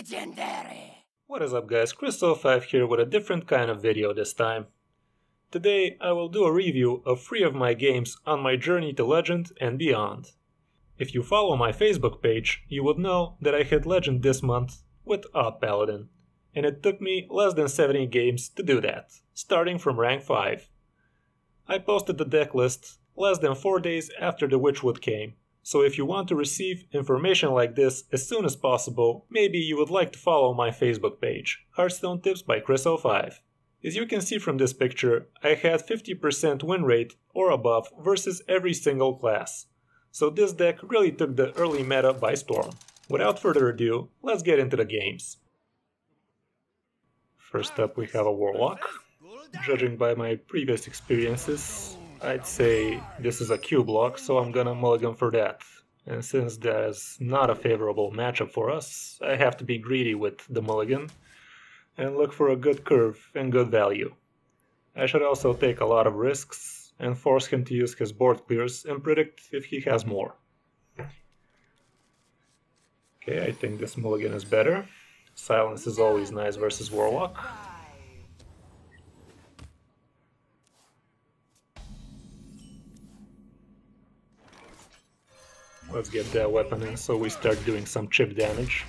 Legendary! What is up guys, Kris05 here with a different kind of video this time. Today I will do a review of 3 of my games on my journey to Legend and beyond. If you follow my Facebook page, you would know that I hit Legend this month with Odd Paladin, and it took me less than 70 games to do that, starting from rank 5. I posted the deck list less than 4 days after the Witchwood came, so if you want to receive information like this as soon as possible, maybe you would like to follow my Facebook page, Hearthstone Tips by Kris05. As you can see from this picture, I had 50% win rate or above versus every single class. So this deck really took the early meta by storm. Without further ado, let's get into the games. First up we have a Warlock. Judging by my previous experiences, I'd say this is a Q block, so I'm gonna mulligan for that. And since that is not a favorable matchup for us, I have to be greedy with the mulligan and look for a good curve and good value. I should also take a lot of risks and force him to use his board clears and predict if he has more. Okay, I think this mulligan is better. Silence is always nice versus Warlock. Let's get that weapon in so we start doing some chip damage.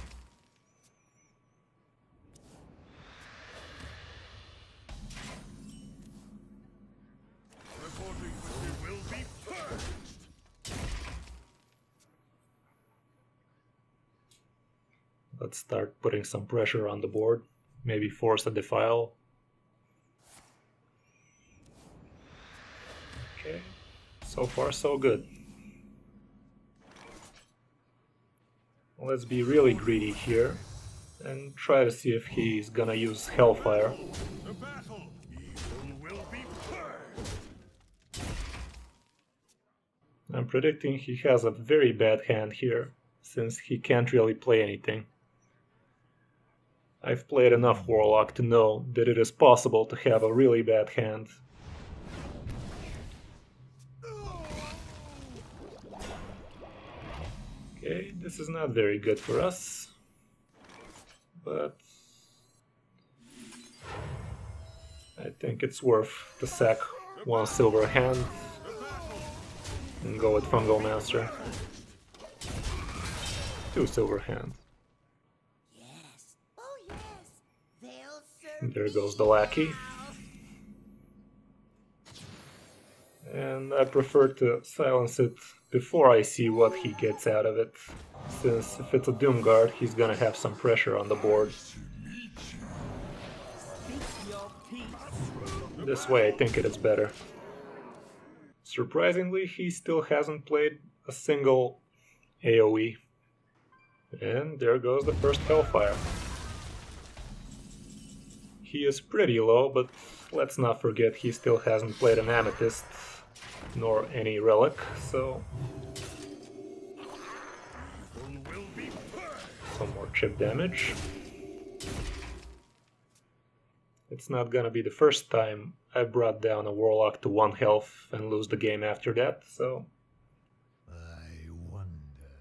Let's start putting some pressure on the board, maybe force a defile. Okay, so far so good. Let's be really greedy here and try to see if he's gonna use Hellfire. I'm predicting he has a very bad hand here, since he can't really play anything. I've played enough Warlock to know that it is possible to have a really bad hand. Okay, this is not very good for us, but I think it's worth to sack 1 silver hand and go with Fungal Master. 2 silver hand. Yes. Oh yes. They'll There goes the lackey. And I prefer to silence it before I see what he gets out of it, since if it's a Doomguard, he's gonna have some pressure on the board. This way I think it is better. Surprisingly, he still hasn't played a single AoE. And there goes the first Hellfire. He is pretty low, but let's not forget he still hasn't played an Amethyst, nor any Relic, so some more chip damage. It's not gonna be the first time I brought down a Warlock to 1 health and lose the game after that, so... I wonder...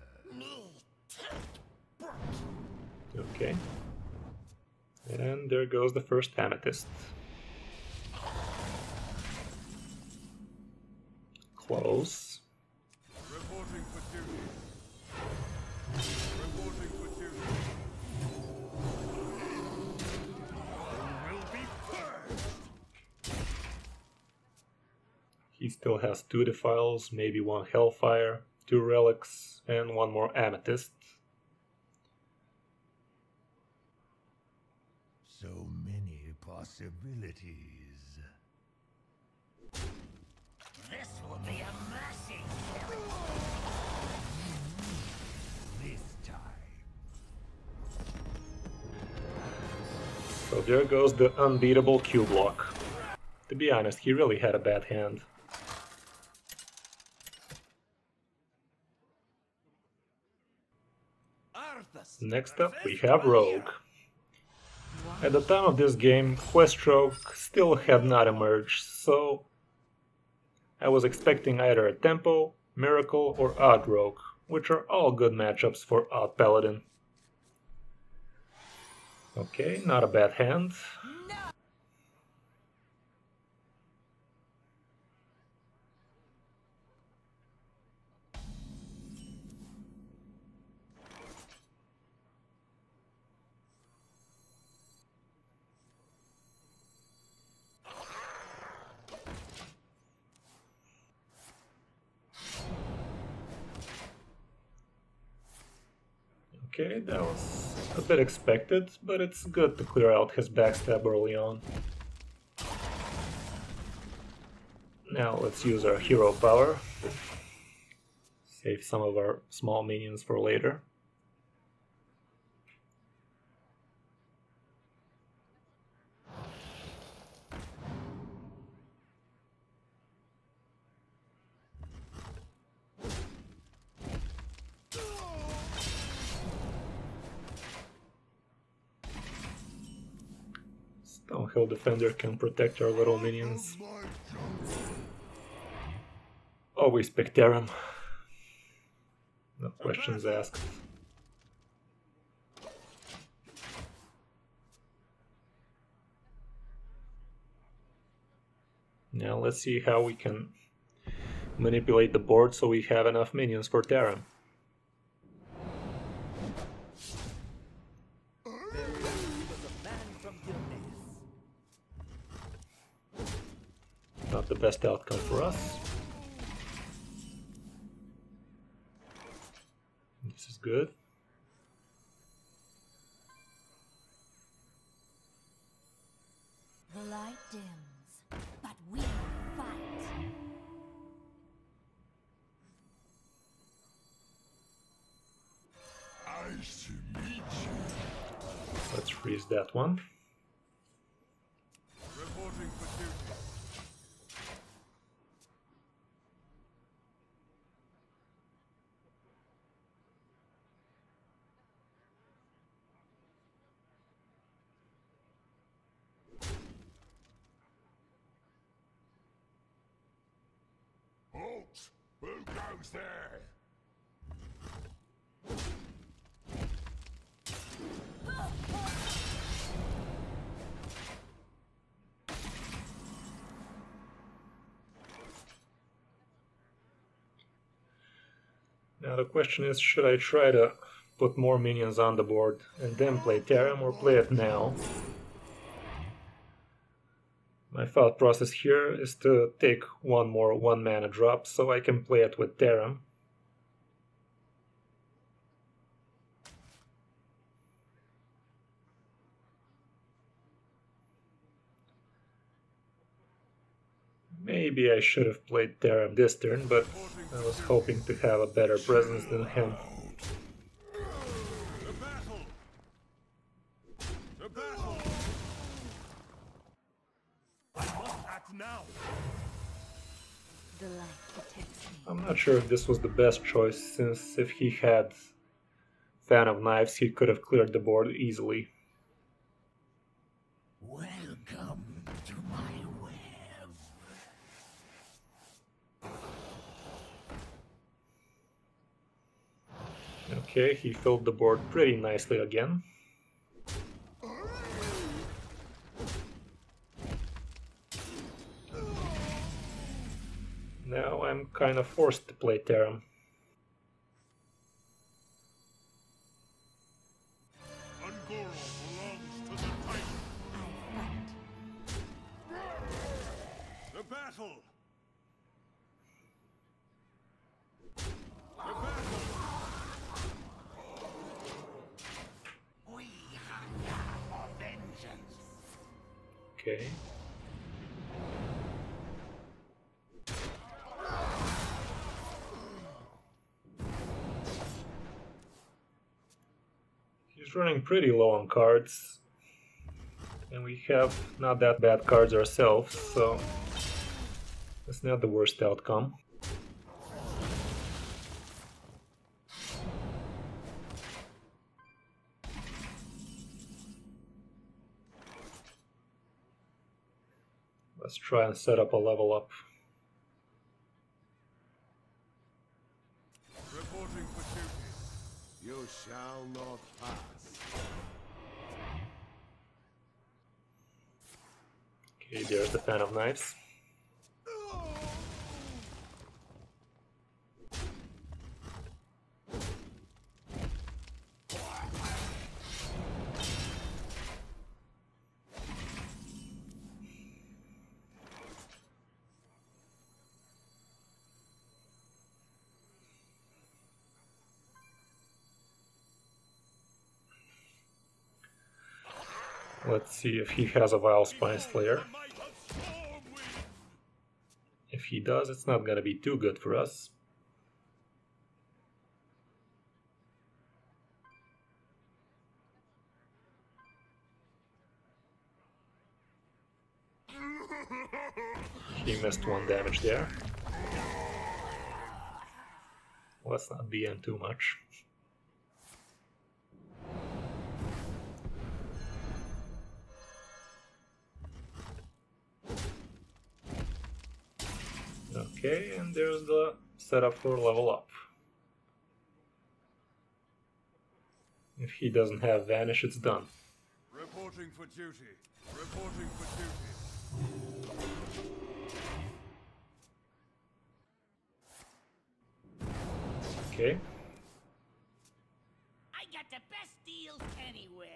Okay. And there goes the first Amethyst. Close. Reporting for duty. Reporting for duty. Will be first. He still has 2 Defiles, maybe 1 Hellfire, 2 Relics, and 1 more Amethyst. So many possibilities. This will be a massive kill. This time. So there goes the unbeatable Q block. To be honest, he really had a bad hand. Next up we have Rogue. At the time of this game, Quest Rogue still had not emerged, so I was expecting either a Tempo, Miracle, or Odd Rogue, which are all good matchups for Odd Paladin. Okay, not a bad hand. Okay, that was a bit expected, but it's good to clear out his backstab early on. Now let's use our hero power. Save some of our small minions for later. Stonehill Defender can protect our little minions. Always pick Tarim. No questions asked. Now let's see how we can manipulate the board so we have enough minions for Tarim. Not the best outcome for us. This is good. The light dims, but we fight. I should meet you. Let's freeze that one. Reporting for duty. Halt! Who goes there? Now the question is, should I try to put more minions on the board and then play Tarim, or play it now? My thought process here is to take one more 1-mana drop so I can play it with Tarim. Maybe I should have played Tarim this turn, but I was hoping to have a better presence than him. The battle! The battle! I must act now! The light protects me. I'm not sure if this was the best choice, since if he had Fan of Knives, he could have cleared the board easily. Welcome to my web. Okay, he filled the board pretty nicely again. Now I'm kind of forced to play Tarim. Ungoro belongs to the Titan! I fight. The battle! The battle! We hunger for vengeance. Okay. He's running pretty low on cards, and we have not that bad cards ourselves, so that's not the worst outcome. Let's try and set up a level up. Reporting for duty. You shall not pass. Okay, there's the Fan of Knives. Let's see if he has a Vile Spine Slayer. If he does, it's not gonna be too good for us. He missed 1 damage there. Let's not BM too much. Okay, and there's the setup for level up. If he doesn't have Vanish, it's done. Reporting for duty. Reporting for duty. Okay. I got the best deals anywhere.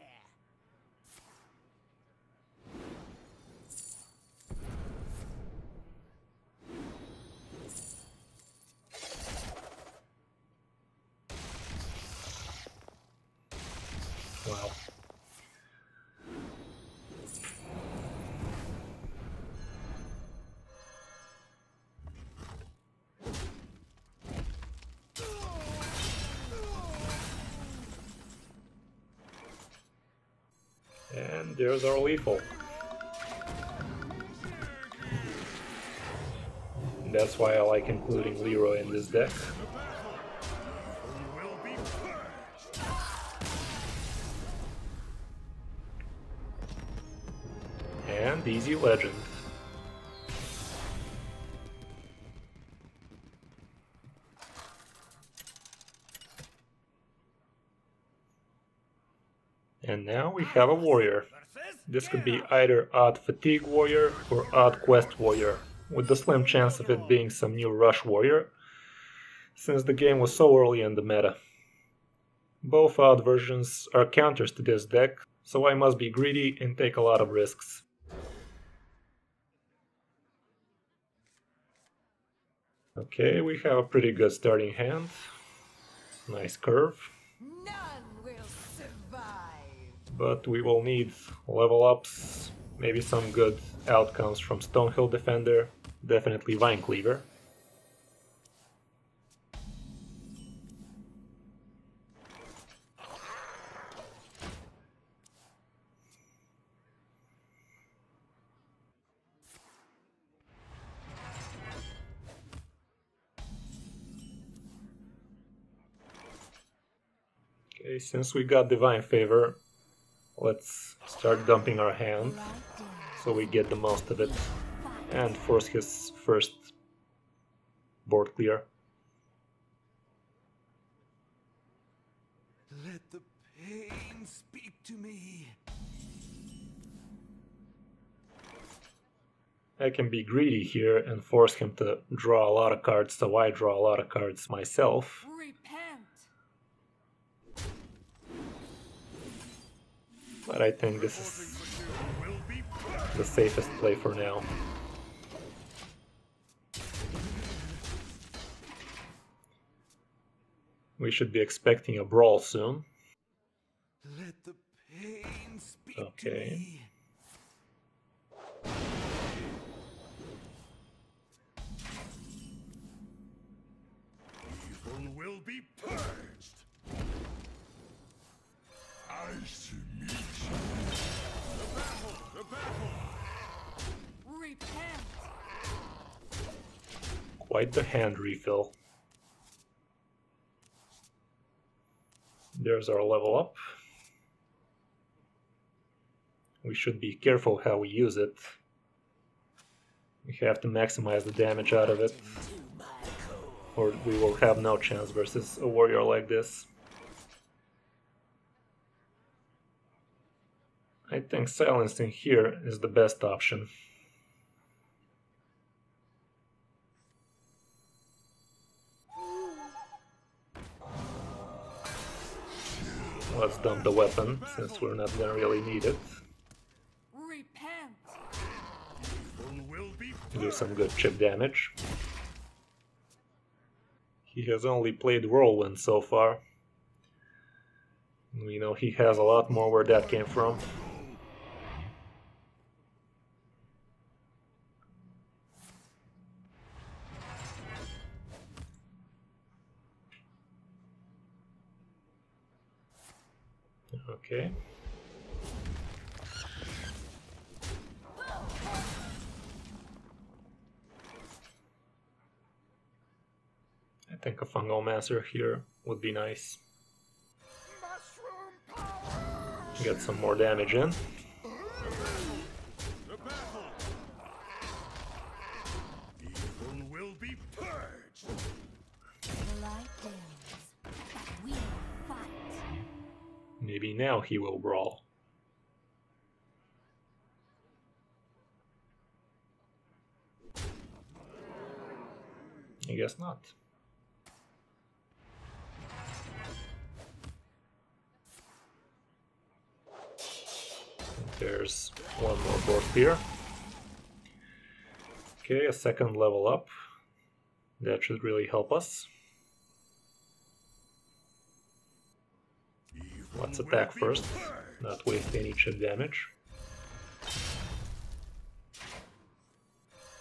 Wow. And there's our lethal. That's why I like including Leroy in this deck. And easy legend. And now we have a warrior. This could be either Odd Fatigue Warrior or Odd Quest Warrior, with the slim chance of it being some new Rush Warrior, since the game was so early in the meta. Both odd versions are counters to this deck, so I must be greedy and take a lot of risks. Okay, we have a pretty good starting hand. Nice curve. None will survive. But we will need level ups, maybe some good outcomes from Stonehill Defender, definitely Vine Cleaver. Okay, since we got Divine Favor, let's start dumping our hand so we get the most of it and force his first board clear. Let the pain speak to me. I can be greedy here and force him to draw a lot of cards, so I draw a lot of cards myself. Repent. But I think this is the safest play for now. We should be expecting a brawl soon. Let the pain speak to Okay. me. Evil will be purged. I should meet you. The battle. Repent. Quite the hand refill. There's our level up. We should be careful how we use it. We have to maximize the damage out of it, or we will have no chance versus a warrior like this. I think silencing here is the best option. Let's dump the weapon, since we're not gonna really need it. Repent. Evil will be Do some good chip damage. He has only played Whirlwind so far. We know he has a lot more where that came from. Okay. I think a Fungal Master here would be nice. Get some more damage in. the battle. Evil will be purged. The light days, but we will fight. Maybe now he will brawl. I guess not. There's one more board here. Okay, a second level up. That should really help us. Evil Let's will attack be first, purged. not waste any chip damage.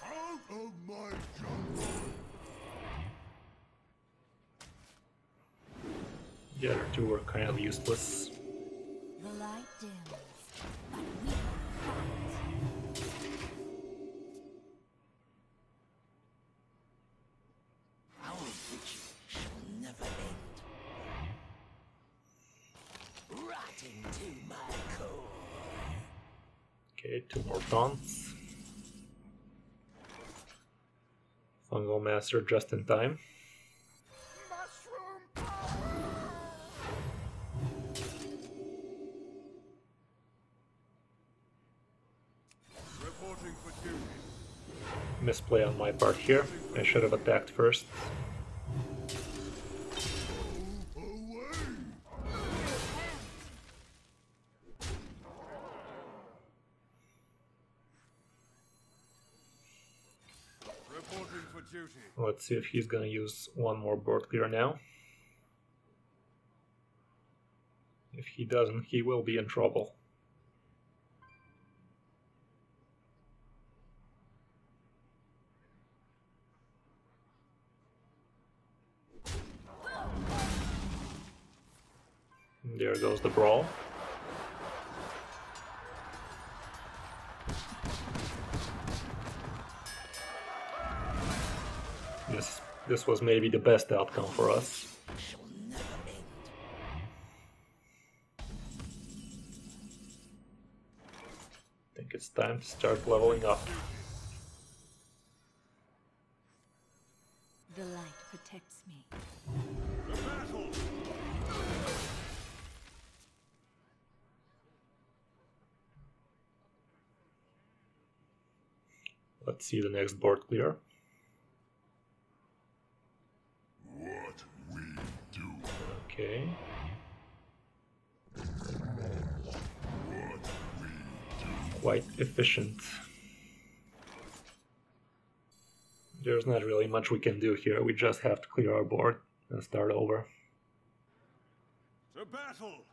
Out of my jungle. The other two were kind of useless. The light dims, but we will fight. Our vigil shall never end. Rotting to my core. Okay, two more taunts. Fungal Master just in time. Mushroom power. Reporting for duty. Misplay on my part here. I should have attacked first. Away. Reporting for duty. Let's see if he's gonna use one more board clear now. If he doesn't, he will be in trouble. There goes the brawl. This was maybe the best outcome for us. Shall never end. I think it's time to start leveling up. The light protects me. The battle. Let's see the next board clear. What we do. Okay. What we do. Quite efficient. There's not really much we can do here. We just have to clear our board and start over. To battle.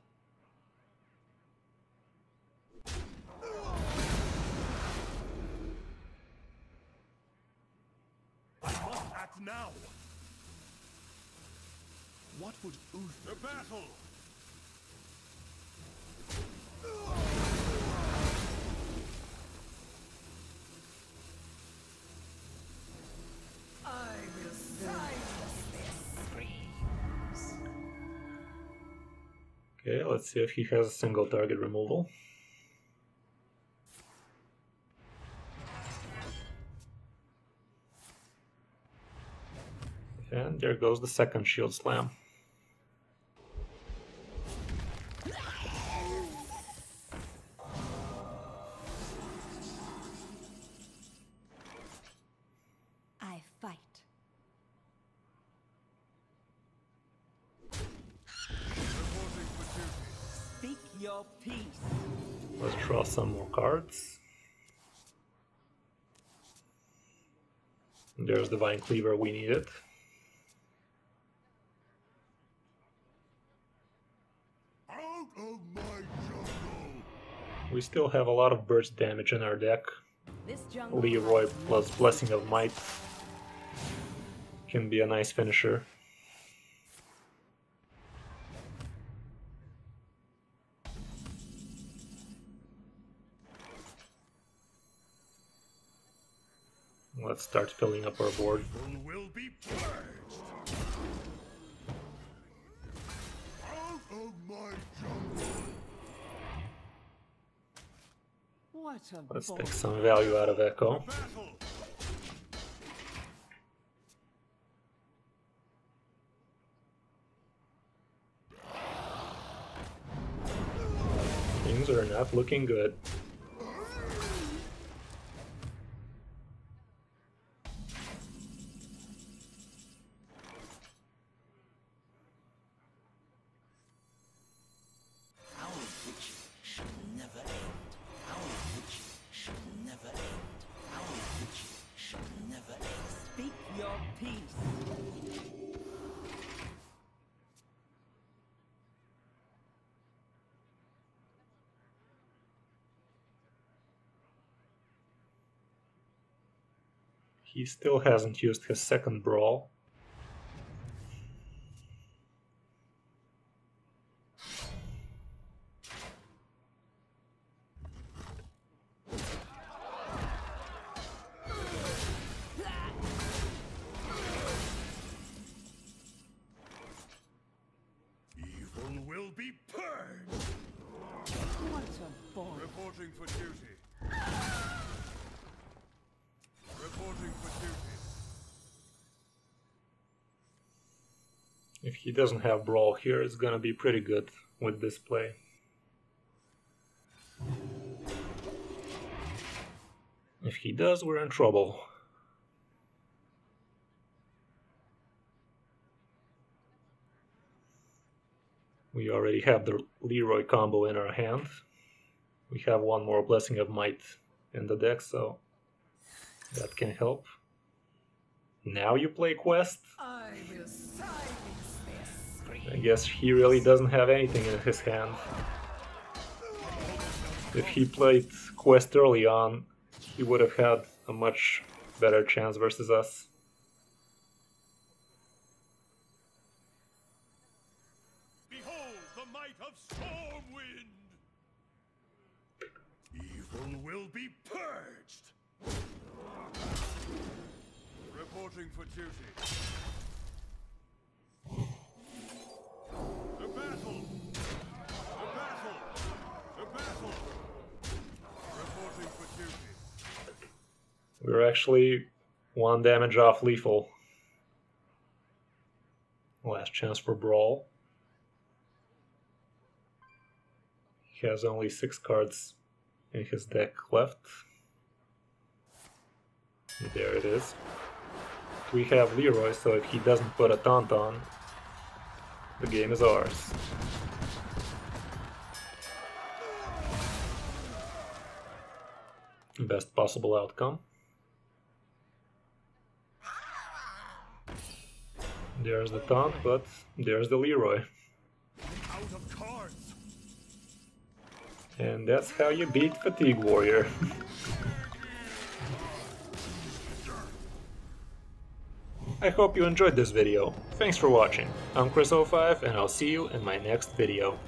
I must act now. What would Uth? The battle. I will silence their screams. Okay, let's see if he has a single target removal. And there goes the second shield slam. I fight. Reporting for duty. your peace. Let's draw some more cards. There's the Vine Cleaver we needed. Out of my jungle! We still have a lot of burst damage in our deck. This jungle Leroy has plus no Blessing of Might can be a nice finisher. Let's start filling up our board. Evil will be purged! Out of my jungle! What a Let's bold take some value out of Echo. Battle! Things are not looking good. Our witch should never end. Our witch should never end. Our witch should never end. Speak your peace. He still hasn't used his second brawl. Evil will be purged! What a bold. Reporting for duty. Reporting for duty. If he doesn't have brawl here, it's gonna be pretty good with this play. If he does, we're in trouble. We already have the Leroy combo in our hand. We have one more Blessing of Might in the deck, so that can help. Now you play Quest? I will silence this scream. I guess he really doesn't have anything in his hand. If he played Quest early on, he would have had a much better chance versus us. Behold the might of Stormwind! Evil will be purged! Reporting for duty. The battle! The battle! The battle! Reporting for duty. We're actually 1 damage off lethal. Last chance for Brawl. He has only 6 cards in his deck left. There it is. We have Leroy, so if he doesn't put a taunt on, the game is ours. Best possible outcome. There's the taunt, but there's the Leroy. Out of cards! And that's how you beat Fatigue Warrior. I hope you enjoyed this video. Thanks for watching. I'm Kris05 and I'll see you in my next video.